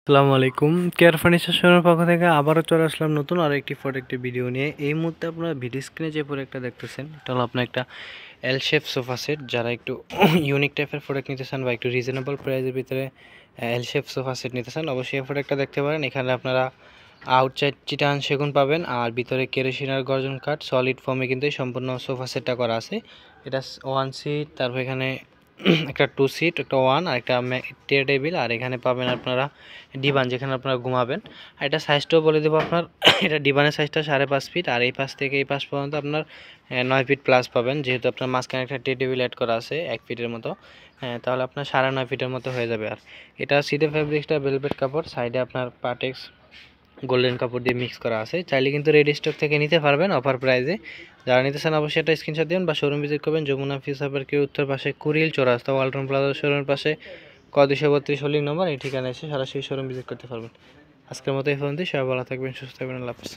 আসসালামু আলাইকুম। Care furniture শোরুমের পক্ষ থেকে আবারও চলে আসলাম নতুন আরও একটি প্রোডাক্টের ভিডিও নিয়ে। এই মুহূর্তে আপনারা ভিডিও স্ক্রিনে যে প্রোডাক্টটা দেখতেছেন, এটা হলো আপনার একটা এল শেপ সোফা সেট। যারা একটু ইউনিক টাইপের প্রোডাক্ট নিতে চান বা একটু রিজনেবল প্রাইসের ভিতরে এল শেপ সোফা সেট নিতে চান, অবশ্যই এই প্রোডাক্টটা দেখতে পারেন। এখানে আপনারা আউটসাইড চিটান সেগুন পাবেন, আর ভিতরে কেরোসিন আর গর্জন কাঠ সলিড ফর্মে কিন্তু এই সম্পূর্ণ সোফা সেটটা করা আছে। এটা 1 সিট, তারপর এখানে একটা 2 সিট, একটা 1 আর একটা টেবিল, আর এখানে পাবেন আপনারা ডিভান যেখানে আপনারা ঘুমাবেন। আর এটা সাইজটাও বলে দেবো আপনার এটা ডিভানের সাইজটা 5.5 ফিট, আর এই পাশ থেকে এই পাশ পর্যন্ত আপনার 9 ফিট প্লাস পাবেন, যেহেতু আপনার মাঝখানে একটা টেবিল অ্যাড করা আছে 1 ফিটের মতো। তাহলে আপনার 9.5 ফিটের মতো হয়ে যাবে। আর এটা সিটের ফ্যাব্রিক্সটা ভেলভেট কাপড়, সাইডে আপনার পাটেক্স গোল্ডেন কাপড় দিয়ে মিক্স করা আছে। চাইলে কিন্তু রেডি স্টক থেকে নিতে পারবেন অফার প্রাইসে। যারা নিতে চান অবশ্যই একটা স্ক্রিনশট দিন বা শোরুম ভিজিট করবেন। যমুনা ফিউচার পার্কের উত্তর পাশে কুড়িল চৌরাস্তা ওয়ালটন প্লাজা শোরুমের পাশে ক 232 হোল্ডিং নম্বর। এই ঠিকানায় এসে সরাসরি শোরুম ভিজিট করতে পারবেন। আজকের মতো এই পর্যন্তই। সবাই ভালো থাকবেন, সুস্থ থাকবেন। আল্লাহ হাফেজ।